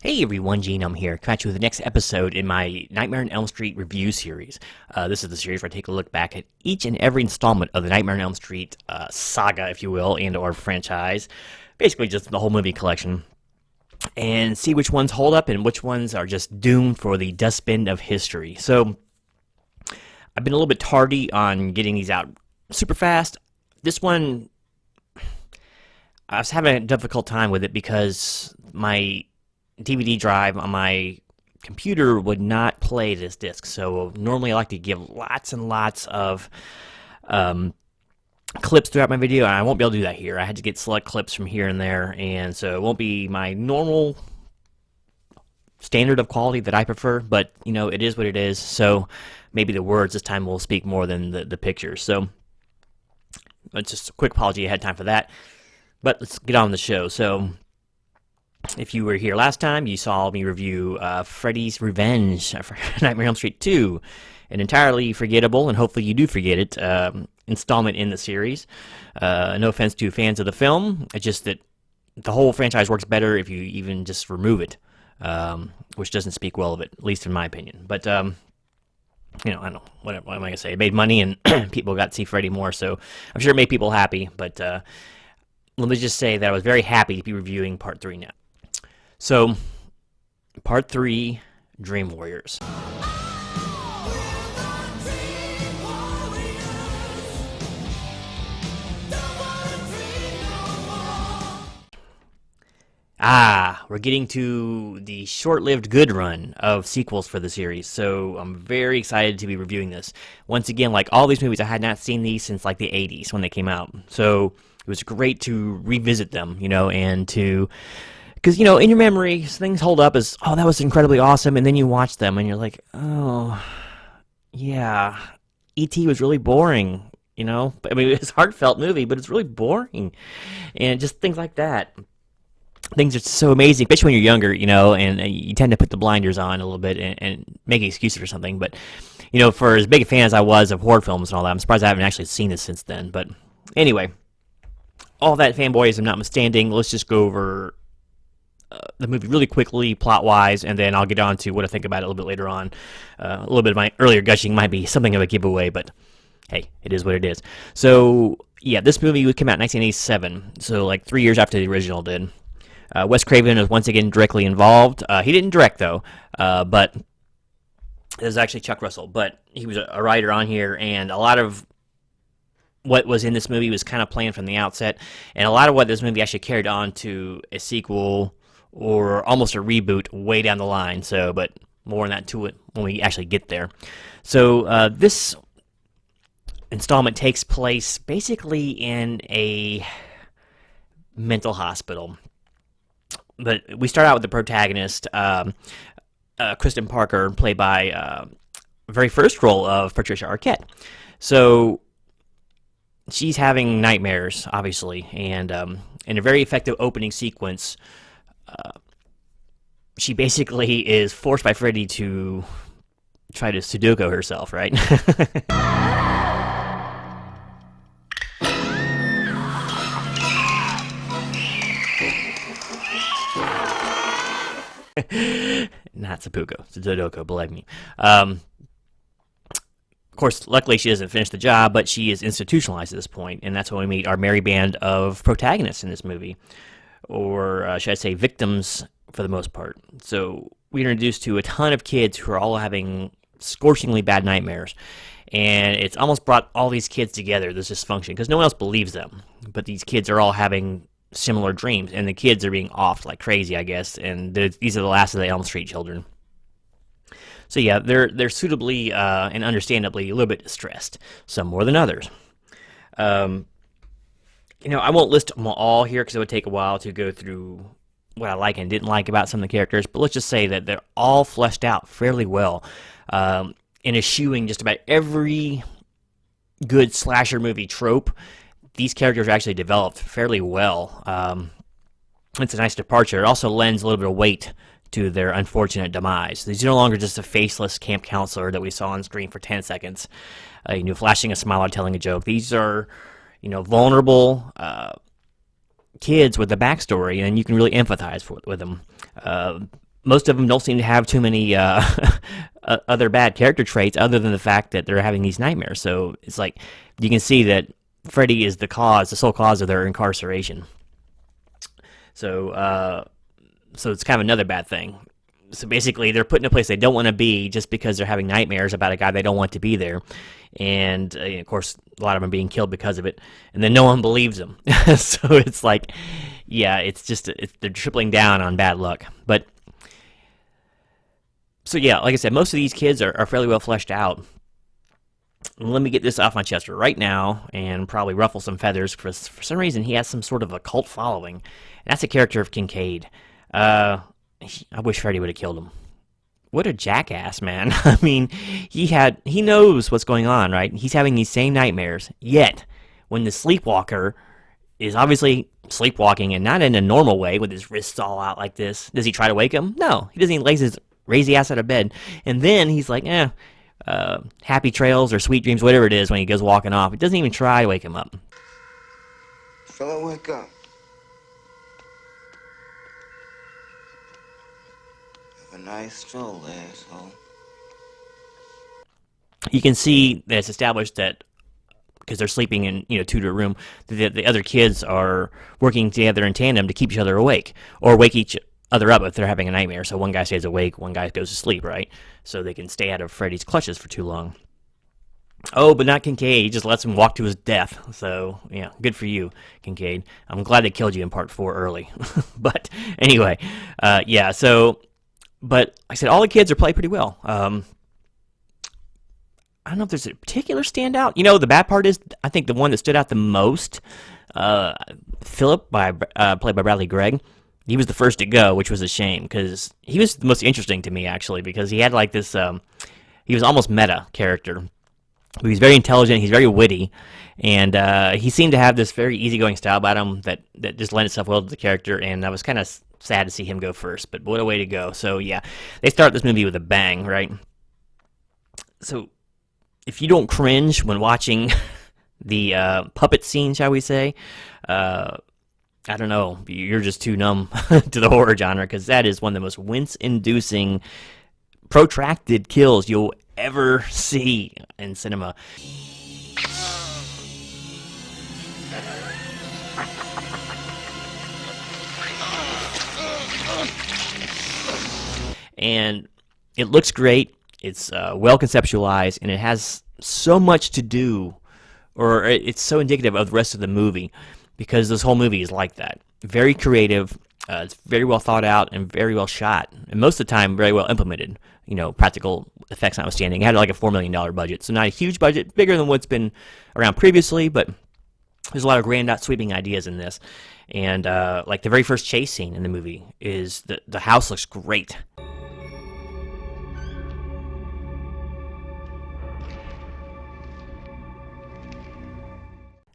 Hey everyone, Genome here, coming at you with the next episode in my Nightmare on Elm Street review series. This is the series where I take a look back at each and every installment of the Nightmare on Elm Street saga, if you will, and or franchise. Basically just the whole movie collection. And see which ones hold up and which ones are just doomed for the dustbin of history. So, I've been a little bit tardy on getting these out super fast. This one, I was having a difficult time with it because my DVD drive on my computer would not play this disc. So normally I like to give lots and lots of clips throughout my video, and I won't be able to do that here. I had to get select clips from here and there, and so it won't be my normal standard of quality that I prefer, but you know, it is what it is. So maybe the words this time will speak more than the pictures. So it's just a quick apology ahead of time for that. But let's get on with the show. So if you were here last time, you saw me review Freddy's Revenge for Nightmare on Elm Street 2, an entirely forgettable, and hopefully you do forget it, installment in the series. No offense to fans of the film, it's just that the whole franchise works better if you even just remove it, which doesn't speak well of it, at least in my opinion. But, you know, I don't know, what am I going to say? It made money and people got to see Freddy more, so I'm sure it made people happy, but let me just say that I was very happy to be reviewing Part 3 now. So, Part 3, Dream Warriors. We're getting to the short-lived good run of sequels for the series, so I'm very excited to be reviewing this. Once again, like all these movies, I had not seen these since like the 80s when they came out, so it was great to revisit them, you know, and to... Because, you know, in your memory, things hold up as, oh, that was incredibly awesome, and then you watch them, and you're like, oh, yeah, E.T. was really boring, you know? I mean, it's a heartfelt movie, but it's really boring, and just things like that. Things are so amazing, especially when you're younger, you know, and you tend to put the blinders on a little bit and make excuses or something, but, you know, for as big a fan as I was of horror films and all that, I'm surprised I haven't actually seen this since then, but anyway, all that fanboyism notwithstanding, let's just go over the movie really quickly, plot-wise, and then I'll get on to what I think about it a little bit later on. A little bit of my earlier gushing might be something of a giveaway, but hey, it is what it is. So, yeah, this movie came out in 1987, so like 3 years after the original did. Wes Craven is once again directly involved. He didn't direct, though, but it was actually Chuck Russell, but he was a writer on here, and a lot of what was in this movie was kind of planned from the outset, and a lot of what this movie actually carried on to a sequel or almost a reboot way down the line, so, but more on that to it when we actually get there. So, this installment takes place basically in a mental hospital. But we start out with the protagonist, Kristen Parker, played by very first role of Patricia Arquette. So, she's having nightmares, obviously, and in a very effective opening sequence, she basically is forced by Freddy to try to Sudoku herself, right? Not Seppuku, Sudoku, believe me. Of course, luckily she doesn't finish the job, but she is institutionalized at this point, and that's when we meet our merry band of protagonists in this movie. Or should I say victims for the most part. So we're introduced to a ton of kids who are all having scorchingly bad nightmares. And it's almost brought all these kids together, this dysfunction, because no one else believes them. But these kids are all having similar dreams, and the kids are being offed like crazy, I guess. And these are the last of the Elm Street children. So yeah, they're suitably and understandably a little bit distressed, some more than others. You know, I won't list them all here because it would take a while to go through what I like and didn't like about some of the characters, but let's just say that they're all fleshed out fairly well, and eschewing just about every good slasher movie trope. These characters are actually developed fairly well. It's a nice departure. It also lends a little bit of weight to their unfortunate demise. He's no longer just a faceless camp counselor that we saw on screen for 10 seconds, you know, flashing a smile or telling a joke. These are, you know, vulnerable kids with a backstory, and you can really empathize with them. most of them don't seem to have too many other bad character traits other than the fact that they're having these nightmares. So it's like you can see that Freddy is the sole cause of their incarceration. So so it's kind of another bad thing. So basically, they're put in a place they don't want to be just because they're having nightmares about a guy they don't want to be there. And of course, a lot of them are being killed because of it. And then no one believes them. So it's like, yeah, they're tripling down on bad luck. But so yeah, like I said, most of these kids are fairly well fleshed out. Let me get this off my chest right now and probably ruffle some feathers. For some reason, he has some sort of a cult following. And that's a character of Kincaid. I wish Freddy would have killed him. What a jackass, man. I mean, he knows what's going on, right? He's having these same nightmares. Yet, when the sleepwalker is obviously sleepwalking and not in a normal way with his wrists all out like this, does he try to wake him? No. He doesn't even raise the ass out of bed. And then he's like, happy trails or sweet dreams, whatever it is, when he goes walking off. He doesn't even try to wake him up. Fella, wake up. Have a nice stroll, asshole. You can see that it's established that because they're sleeping in two-to room, the other kids are working together in tandem to keep each other awake or wake each other up if they're having a nightmare. So one guy stays awake, one guy goes to sleep, right? So they can stay out of Freddy's clutches for too long. Oh, but not Kincaid. He just lets him walk to his death. So, yeah, good for you, Kincaid. I'm glad they killed you in part 4 early. But anyway, yeah, so, but like I said, all the kids are played pretty well. I don't know if there's a particular standout. The bad part is, I think the one that stood out the most, Philip, played by Bradley Gregg. He was the first to go, which was a shame, because he was the most interesting to me, actually, because he had like this, he was almost meta character. He's very intelligent, he's very witty, and he seemed to have this very easygoing style about him that just lent itself well to the character, and I was kind of sad to see him go first, but what a way to go. So yeah, they start this movie with a bang, right? So if you don't cringe when watching the puppet scene, shall we say, I don't know, you're just too numb to the horror genre, because that is one of the most wince-inducing, protracted kills you'll ever see in cinema. And it looks great, it's well conceptualized, and it has so much to do, or it's so indicative of the rest of the movie, because this whole movie is like that. Very creative, it's very well thought out and very well shot, and most of the time very well implemented. Practical effects notwithstanding. It had like a $4 million budget, so not a huge budget, bigger than what's been around previously, but there's a lot of grand sweeping ideas in this. And like the very first chase scene in the movie is the house looks great.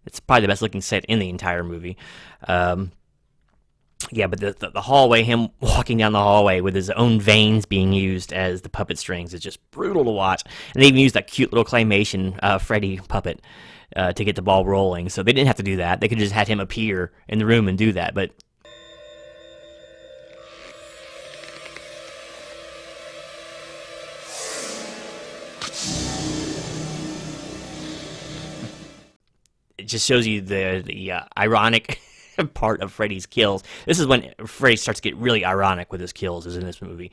It's probably the best looking set in the entire movie. Yeah, but the hallway, him walking down the hallway with his own veins being used as the puppet strings is just brutal to watch. And they even used that cute little claymation Freddy puppet to get the ball rolling. So they didn't have to do that. They could have just had him appear in the room and do that. But it just shows you the ironic part of Freddy's kills. This is when Freddy starts to get really ironic with his kills, is in this movie.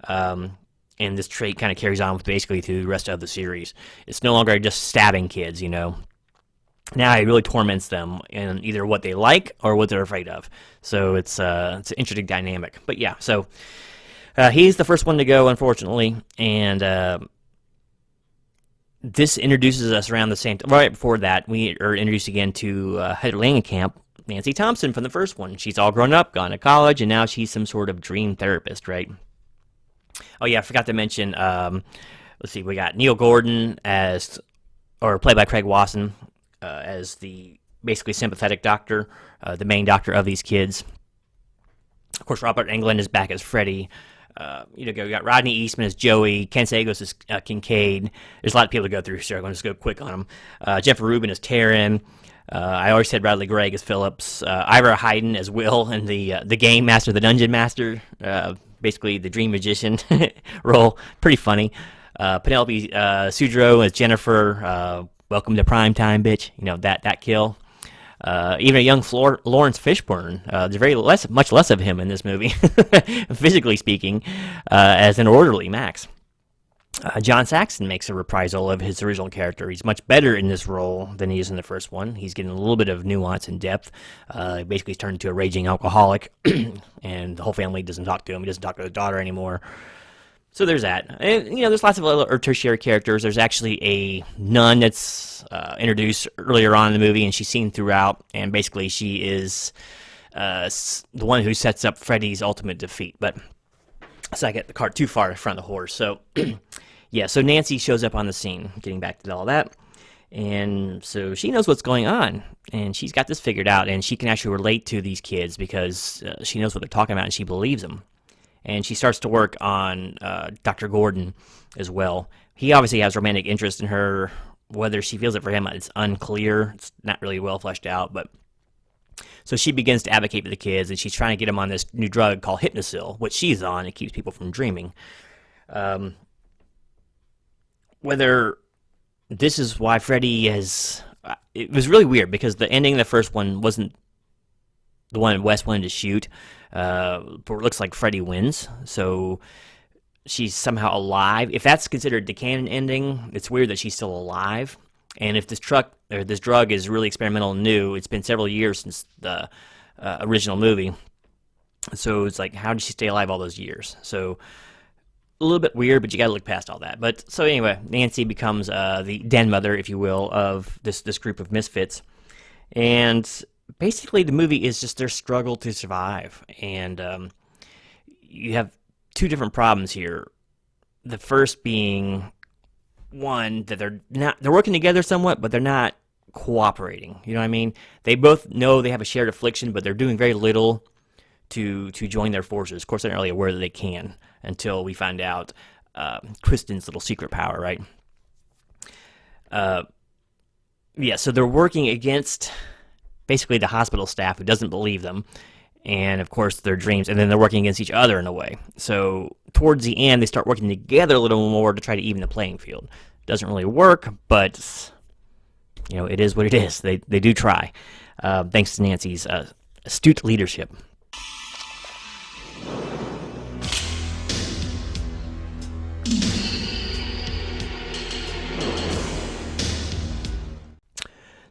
And this trait kind of carries on with basically through the rest of the series. It's no longer just stabbing kids, Now he really torments them in either what they like or what they're afraid of. So it's an interesting dynamic. But yeah, so he's the first one to go, unfortunately, and this introduces us around the same time. Right before that, we are introduced again to Heather Langenkamp, Nancy Thompson from the first one. She's all grown up, gone to college, and now she's some sort of dream therapist, right? Oh yeah, I forgot to mention, let's see, we got Neil Gordon played by Craig Wasson, as the basically sympathetic doctor, the main doctor of these kids. Of course, Robert Englund is back as Freddy. We got Rodney Eastman as Joey, Ken Sagos as Kincaid. There's a lot of people to go through, so I'm going to just go quick on them. Jennifer Rubin as Taryn. I already said Bradley Gregg as Phillips. Ira Hayden as Will, and the Game Master, the Dungeon Master. basically the dream magician role. Pretty funny. Penelope Sudrow as Jennifer. Welcome to prime time, bitch. You know, that kill. Even a young Lawrence Fishburne. There's much less of him in this movie, physically speaking, as an orderly Max. John Saxon makes a reprisal of his original character. He's much better in this role than he is in the first one. He's getting a little bit of nuance and depth. Basically, he's turned into a raging alcoholic, and the whole family doesn't talk to him. He doesn't talk to his daughter anymore. So there's that. And, you know, there's lots of other tertiary characters. There's actually a nun that's introduced earlier on in the movie, and she's seen throughout. And basically, she is the one who sets up Freddy's ultimate defeat. But so I get the cart too far in front of the horse. So, yeah, so Nancy shows up on the scene, getting back to all that. And so she knows what's going on, and she's got this figured out, and she can actually relate to these kids because she knows what they're talking about, and she believes them. And she starts to work on Dr. Gordon as well. He obviously has romantic interest in her. Whether she feels it for him, it's unclear. It's not really well fleshed out, but so she begins to advocate for the kids, and she's trying to get them on this new drug called Hypnosil, which she's on. It keeps people from dreaming. Whether this is why Freddy has... It was really weird, because the ending of the first one wasn't the one Wes wanted to shoot. But it looks like Freddy wins, so she's somehow alive. If that's considered the canon ending, it's weird that she's still alive. And if this drug is really experimental and new, it's been several years since the original movie. So it's like, how did she stay alive all those years? So a little bit weird, but you got to look past all that. But so anyway, Nancy becomes the den mother, if you will, of this group of misfits, and basically the movie is just their struggle to survive. And you have two different problems here. The first being, one, that they're working together somewhat, but they're not cooperating. You know what I mean? They both know they have a shared affliction, but they're doing very little to join their forces. Of course, they're not really aware that they can until we find out Kristen's little secret power, right? Yeah, so they're working against basically the hospital staff who doesn't believe them, and of course their dreams, and then they're working against each other in a way. So towards the end, they start working together a little more to try to even the playing field. Doesn't really work, but you know, it is what it is. They do try, thanks to Nancy's astute leadership.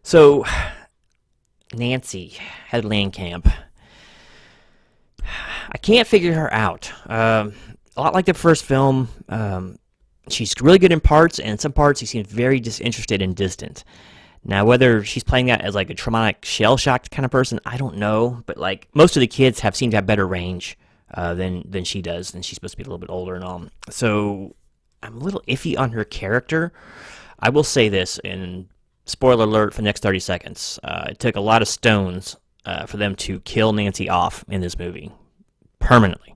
So Nancy, head Landcamp. I can't figure her out. A lot like the first film, she's really good in parts, and in some parts she seems very disinterested and distant. Now, whether she's playing that as like a traumatic, shell-shocked kind of person, I don't know. But like most of the kids seem to have better range than she does, and she's supposed to be a little bit older and all. So I'm a little iffy on her character. I will say this, and spoiler alert for the next 30 seconds. It took a lot of stones for them to kill Nancy off in this movie. Permanently.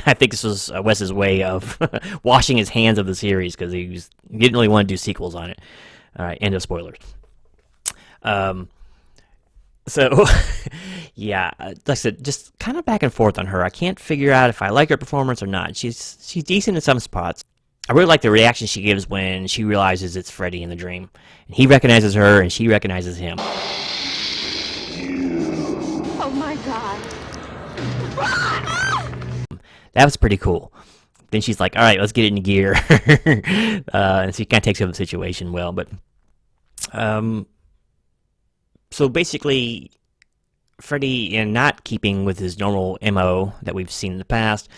I think this was Wes's way of washing his hands of the series, because he didn't really want to do sequels on it. All right, end of spoilers. So, yeah, like I said, just kind of back and forth on her. I can't figure out if I like her performance or not. She's decent in some spots. I really like the reaction she gives when she realizes it's Freddy in the dream. And he recognizes her, and she recognizes him. Oh, my God. That was pretty cool. Then she's like, all right, let's get it in gear. And she kind of takes over the situation well. But so basically, Freddy, in not keeping with his normal MO that we've seen in the past,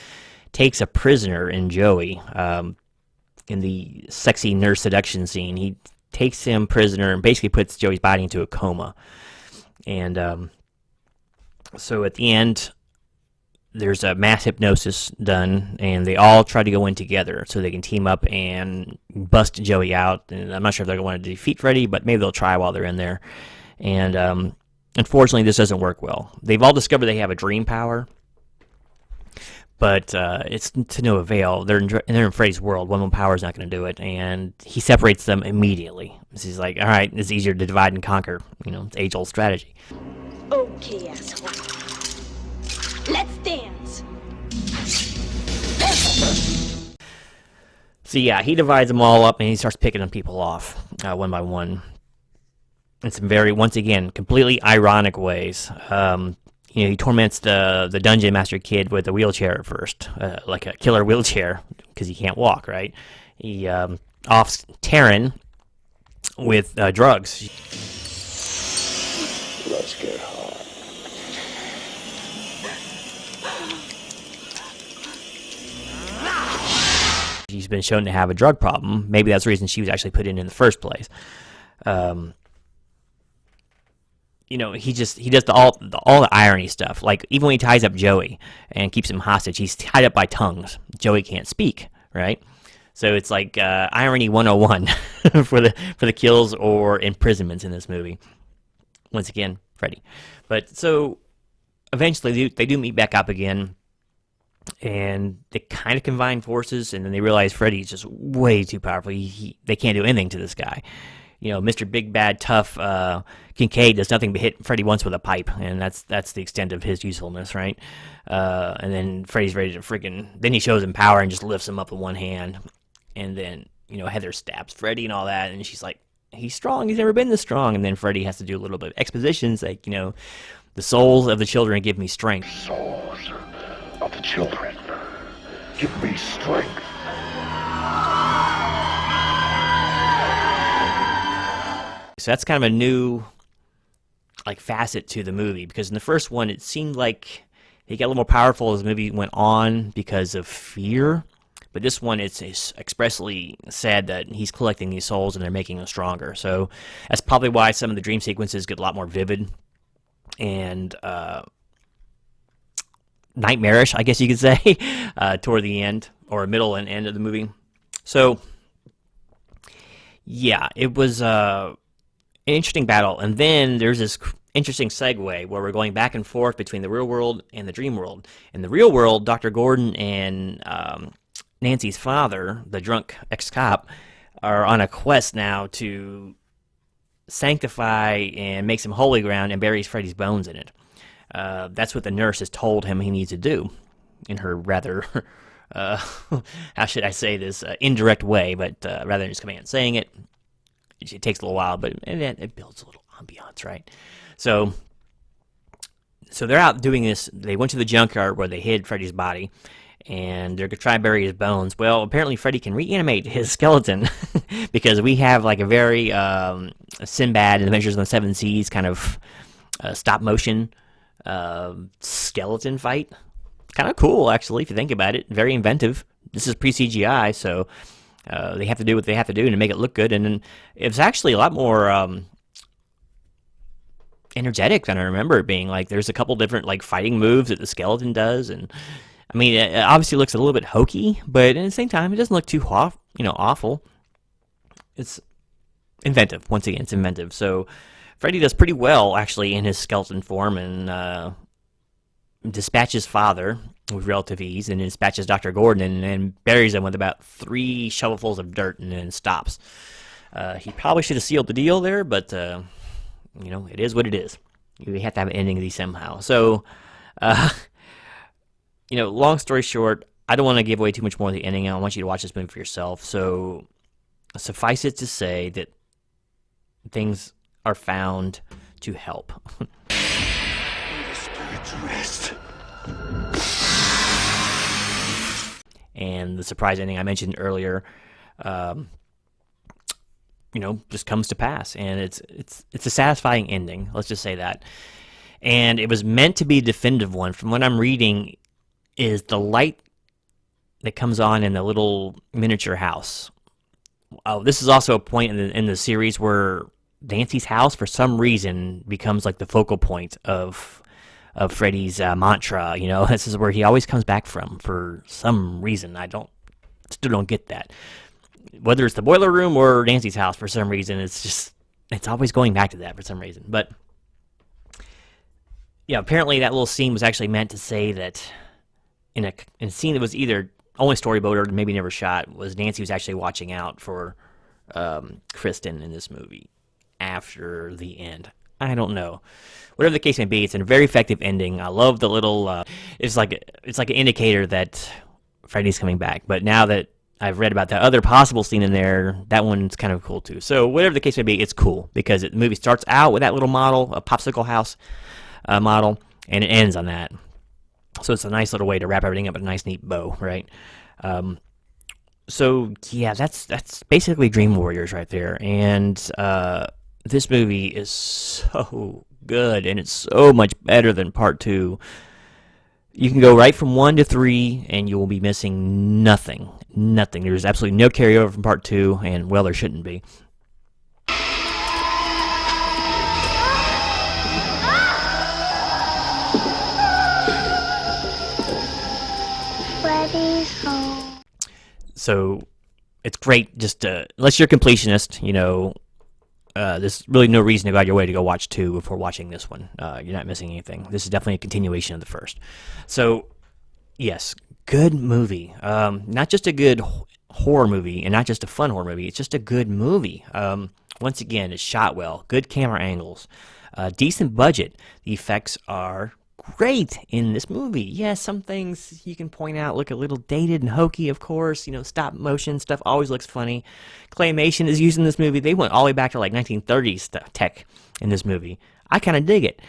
takes a prisoner in Joey. In the sexy nurse seduction scene, he takes him prisoner and basically puts Joey's body into a coma. And so at the end, there's a mass hypnosis done, and they all try to go in together so they can team up and bust Joey out. And I'm not sure if they're going to want to defeat Freddy, but maybe they'll try while they're in there. And unfortunately, this doesn't work well. They've all discovered they have a dream power, but it's to no avail. They're in Freddy's world. One power is not going to do it, and he separates them immediately. So he's like, all right, it's easier to divide and conquer. You know, it's age-old strategy. Okay, asshole. Let's dance. So yeah, he divides them all up and he starts picking them people off one by one in some very, once again, completely ironic ways. He torments the dungeon master kid with a wheelchair at first, like a killer wheelchair, because he can't walk, right? He offs Taryn with drugs. Let's get high. She's been shown to have a drug problem. Maybe that's the reason she was actually put in the first place. He does all the irony stuff. Like, even when he ties up Joey and keeps him hostage, he's tied up by tongues. Joey can't speak, right? So it's like irony 101 for the kills or imprisonments in this movie. Once again, Freddy. But so eventually they do meet back up again, and they kind of combine forces, and then they realize Freddy's just way too powerful. They can't do anything to this guy. Mr. Big Bad Tough Kincaid does nothing but hit Freddy once with a pipe, and that's the extent of his usefulness, right? And then Freddy's ready to then he shows him power and just lifts him up with one hand, and then Heather stabs Freddy and all that, and she's like, he's strong, he's never been this strong, and then Freddy has to do a little bit of exposition, like, the souls of the children give me strength. Souls of the children, give me strength. So that's kind of a new facet to the movie, because in the first one it seemed like he got a little more powerful as the movie went on because of fear, but this one it's expressly said that he's collecting these souls and they're making him stronger. So that's probably why some of the dream sequences get a lot more vivid and nightmarish, I guess you could say, toward the end or middle and end of the movie. So yeah, it was an interesting battle, and then there's this interesting segue where we're going back and forth between the real world and the dream world. In the real world, Dr. Gordon and Nancy's father, the drunk ex-cop, are on a quest now to sanctify and make some holy ground and buries Freddy's bones in it. That's what the nurse has told him he needs to do in her rather, how should I say this, indirect way, but rather than just coming out and saying it, it takes a little while, but it builds a little ambiance, right? So they're out doing this. They went to the junkyard where they hid Freddy's body, and they're going to try and bury his bones. Well, apparently Freddy can reanimate his skeleton because we have like a very Sinbad and Adventures in the Seven Seas kind of stop-motion skeleton fight. Kind of cool, actually, if you think about it. Very inventive. This is pre-CGI, so they have to do what they have to do to make it look good. And then it's actually a lot more energetic than I remember it being. Like, there's a couple different fighting moves that the skeleton does, and I mean, it obviously looks a little bit hokey, but at the same time, it doesn't look too awful. It's inventive. Once again, it's inventive. So Freddy does pretty well, actually, in his skeleton form, and dispatches father with relative ease, and dispatches Dr. Gordon, and buries him with about 3 shovelfuls of dirt, and then stops. He probably should have sealed the deal there, but it is what it is. We have to have an ending of these somehow. So, long story short, I don't want to give away too much more of the ending. I want you to watch this movie for yourself. So, suffice it to say that things are found to help. Rest. And the surprise ending I mentioned earlier, just comes to pass, and it's a satisfying ending. Let's just say that. And it was meant to be a definitive one. From what I'm reading, is the light that comes on in the little miniature house. Oh, this is also a point in the series where Nancy's house, for some reason, becomes like the focal point of Freddy's mantra. This is where he always comes back from for some reason. I still don't get that. Whether it's the boiler room or Nancy's house, for some reason, it's always going back to that for some reason. But yeah, apparently that little scene was actually meant to say that in a scene that was either only storyboarded or maybe never shot, was Nancy was actually watching out for Kristen in this movie after the end. I don't know. Whatever the case may be, it's a very effective ending. I love the little. It's like an indicator that Freddy's coming back. But now that I've read about that other possible scene in there. That one's kind of cool too. So whatever the case may be, it's cool because the movie starts out with that little model, a popsicle house model, and it ends on that. So it's a nice little way to wrap everything up in a nice, neat bow, right? So yeah, that's basically Dream Warriors right there, and this movie is so good, and it's so much better than Part 2. You can go right from 1 to 3, and you will be missing nothing. Nothing. There's absolutely no carryover from Part 2, and, well, there shouldn't be. Freddy's home. So, it's great just unless you're a completionist, there's really no reason to go out your way to go watch 2 before watching this one. You're not missing anything. This is definitely a continuation of the first. So, yes, good movie. Not just a good horror movie and not just a fun horror movie. It's just a good movie. Once again, it's shot well. Good camera angles. Decent budget. The effects are great in this movie. Yes, some things you can point out look a little dated and hokey, of course. Stop motion stuff always looks funny. Claymation is used in this movie. They went all the way back to like 1930s tech in this movie. I kind of dig it.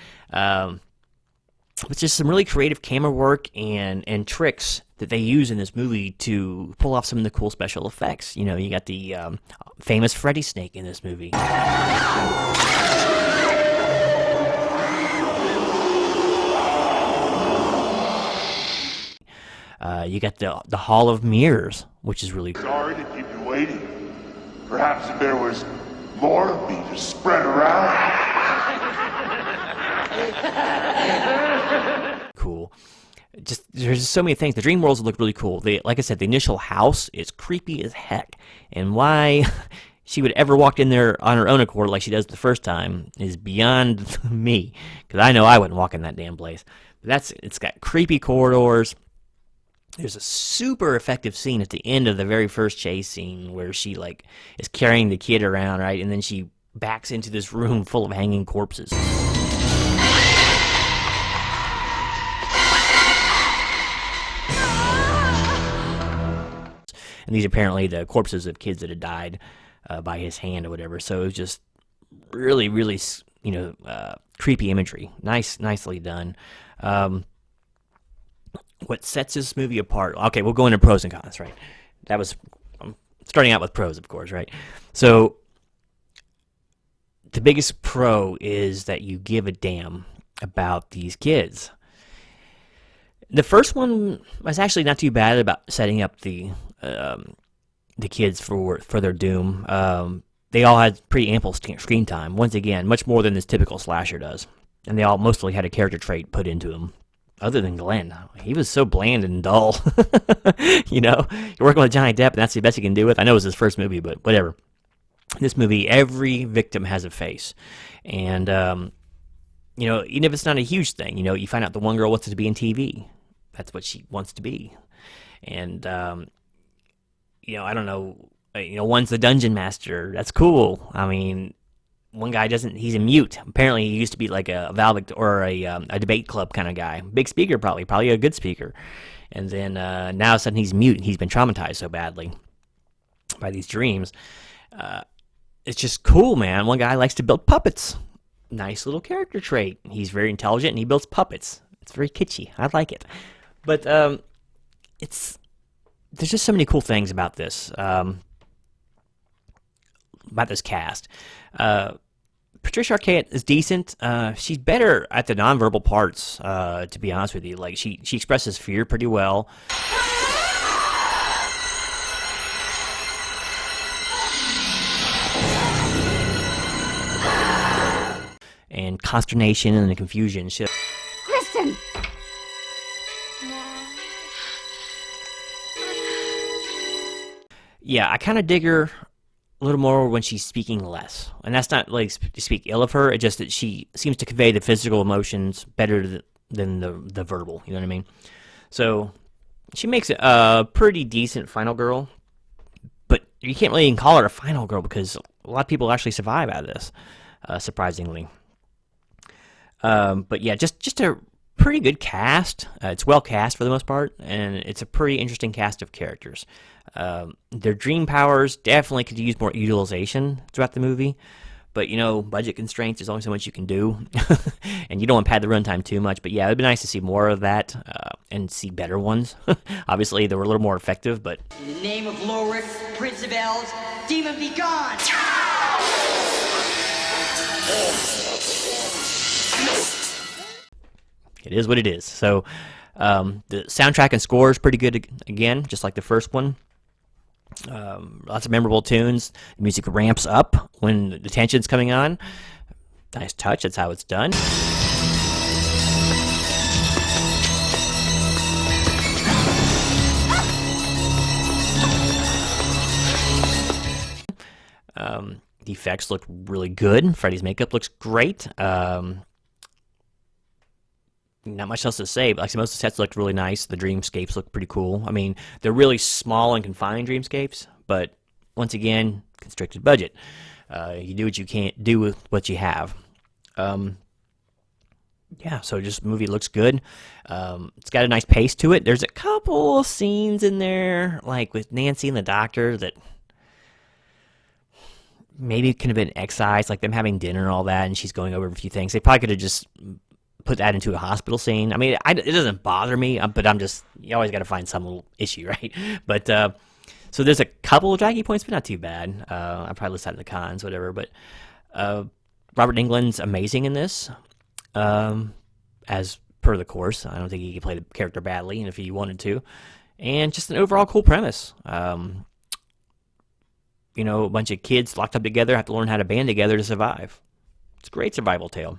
It's just some really creative camera work and tricks that they use in this movie to pull off some of the cool special effects. You got the famous Freddy snake in this movie. You got the Hall of Mirrors, which is really cool. Sorry to keep you waiting. Perhaps if there was more of me to spread around. Cool. There's just so many things. The dream worlds look really cool. Like I said, the initial house is creepy as heck, and why she would ever walk in there on her own accord like she does the first time is beyond me, because I know I wouldn't walk in that damn place. But it's got creepy corridors. There's a super effective scene at the end of the very first chase scene where she is carrying the kid around, right, and then she backs into this room full of hanging corpses. And these are apparently the corpses of kids that had died by his hand or whatever. So it was just really, really, creepy imagery. Nicely done. What sets this movie apart? Okay, we'll go into pros and cons, right? I'm starting out with pros, of course, right? So the biggest pro is that you give a damn about these kids. The first one was actually not too bad about setting up the kids for their doom. They all had pretty ample screen time. Once again, much more than this typical slasher does, and they all mostly had a character trait put into them. Other than Glenn, he was so bland and dull. You're working with Johnny Depp, and that's the best you can do with. I know it was his first movie, but whatever. In this movie, every victim has a face, and even if it's not a huge thing, you find out the one girl wants to be in TV. That's what she wants to be, and I don't know. One's the dungeon master. That's cool. I mean, one guy he's a mute. Apparently, he used to be like a Valvic or a debate club kind of guy. Big speaker, probably a good speaker. And then now all of a sudden he's mute. He's been traumatized so badly by these dreams. It's just cool, man. One guy likes to build puppets. Nice little character trait. He's very intelligent and he builds puppets. It's very kitschy. I like it. But there's just so many cool things about this cast. Patricia Arquette is decent. She's better at the nonverbal parts, to be honest with you. Like she expresses fear pretty well. And consternation and the confusion. Kristen! Yeah, I kind of dig her a little more when she's speaking less. And that's not like to speak ill of her, it's just that she seems to convey the physical emotions better than the verbal, you know what I mean? So she makes a pretty decent final girl, but you can't really even call her a final girl because a lot of people actually survive out of this, surprisingly. But yeah, just a pretty good cast. It's well cast for the most part, and it's a pretty interesting cast of characters. Their dream powers definitely could use more utilization throughout the movie, but budget constraints, there's only so much you can do, and you don't want to pad the runtime too much. But yeah, it'd be nice to see more of that and see better ones. Obviously, they were a little more effective, but In the name of Lorik, Prince of Elves, demon be gone! it is what it is. So the soundtrack and score is pretty good again, just like the first one. Lots of memorable tunes. The music ramps up when the tension's coming on. Nice touch. That's how it's done. The effects look really good. Freddy's makeup looks great. Not much else to say, but like most of the sets looked really nice. The dreamscapes look pretty cool. I mean, they're really small and confined dreamscapes, but once again, constricted budget. You do what you can't do with what you have. Yeah, so just movie looks good. It's got a nice pace to it. There's a couple of scenes in there, like with Nancy and the doctor, that maybe could have been excised, like them having dinner and all that, and she's going over a few things. They probably could have just put that into a hospital scene. I mean, it doesn't bother me, but you always got to find some little issue, right? But, so there's a couple of draggy points, but not too bad. I probably list that in the cons, whatever, but Robert Englund's amazing in this, as per the course. I don't think he can play the character badly, and if he wanted to. And just an overall cool premise. A bunch of kids locked up together have to learn how to band together to survive. It's a great survival tale.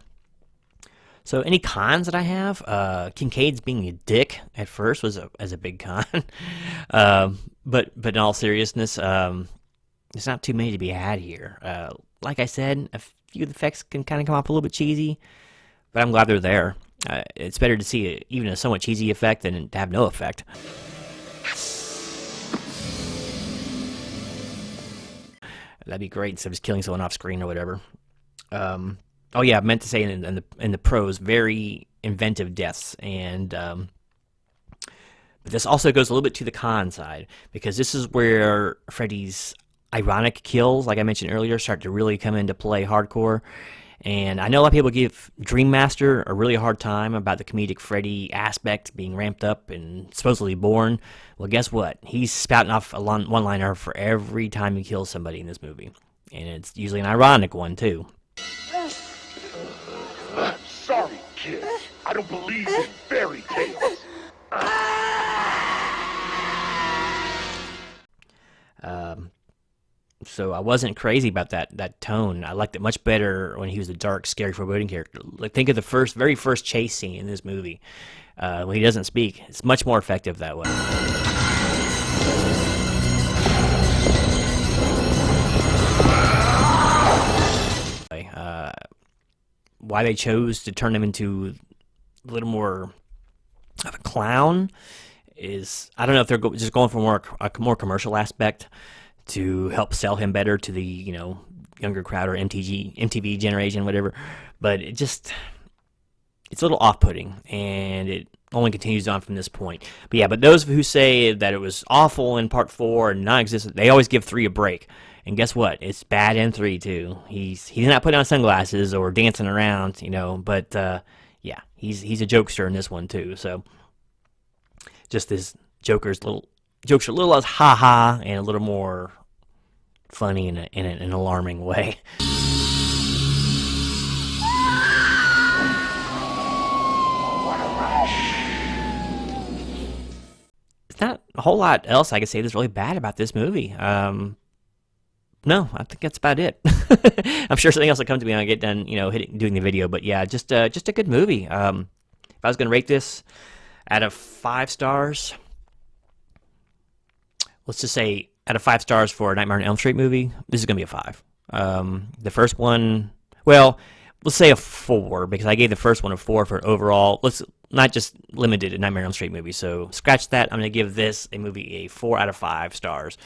So any cons that I have, Kincaid's being a dick at first was a big con. But in all seriousness, there's not too many to be had here. Like I said, a few of the effects can kind of come off a little bit cheesy, but I'm glad they're there. It's better to see even a somewhat cheesy effect than to have no effect. That'd be great instead of just killing someone off screen or whatever. Oh yeah, I meant to say in the pros, very inventive deaths, and but this also goes a little bit to the con side, because this is where Freddy's ironic kills, like I mentioned earlier, start to really come into play hardcore. And I know a lot of people give Dream Master a really hard time about the comedic Freddy aspect being ramped up and supposedly born. Well, guess what? He's spouting off a one-liner for every time he kills somebody in this movie. And it's usually an ironic one, too. Sorry, kid. I don't believe in fairy tales. So I wasn't crazy about that tone. I liked it much better when he was a dark, scary, foreboding character. Like, think of the very first chase scene in this movie. When he doesn't speak, it's much more effective that way. Why they chose to turn him into a little more of a clown is, I don't know if they're just going for a more commercial aspect to help sell him better to the younger crowd or MTV generation, whatever. But it's a little off-putting, and it only continues on from this point. But yeah, but those who say that it was awful in Part 4 and non-existent, they always give 3 a break. And guess what? It's bad in 3 too. He's not putting on sunglasses or dancing around, But yeah, he's a jokester in this one too. So just this jokes are a little less ha-ha and a little more funny in an alarming way. There's not a whole lot else I can say that's really bad about this movie. No, I think that's about it. I'm sure something else will come to me when I get done, doing the video. But yeah, just a good movie. If I was going to rate this out of 5 stars, let's just say out of 5 stars for a Nightmare on Elm Street movie, this is going to be a 5. The first one, well, let's say a 4, because I gave the first one a 4 for overall. Let's not just limited to Nightmare on Elm Street movie. So scratch that. I'm going to give this movie a 4 out of 5 stars.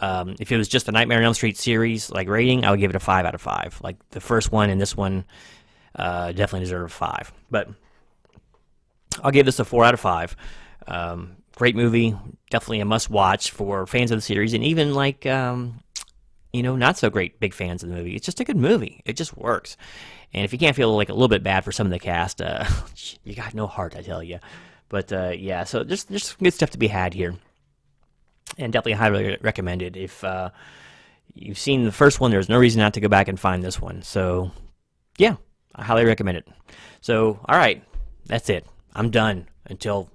If it was just a Nightmare on Elm Street series, like rating, I would give it a 5 out of 5. Like the first one and this one definitely deserve a 5. But I'll give this a 4 out of 5. Great movie, definitely a must-watch for fans of the series, and even like not so great big fans of the movie. It's just a good movie. It just works. And if you can't feel like a little bit bad for some of the cast, you got no heart, I tell you. But yeah, so just good stuff to be had here, and definitely highly recommended. If you've seen the first one, there's no reason not to go back and find this one. So yeah, I highly recommend it. So all right, that's it. I'm done until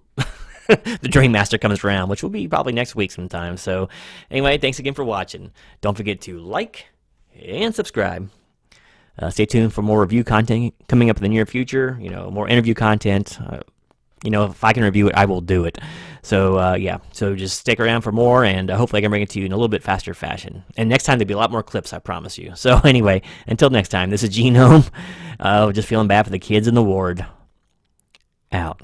the Dream Master comes around, which will be probably next week sometime. So anyway, thanks again for watching. Don't forget to like and subscribe. Stay tuned for more review content coming up in the near future. More interview content. If I can review it, I will do it. So yeah, so just stick around for more, and hopefully I can bring it to you in a little bit faster fashion. And next time there'll be a lot more clips, I promise you. So anyway, until next time, this is Genome. Just feeling bad for the kids in the ward. Out.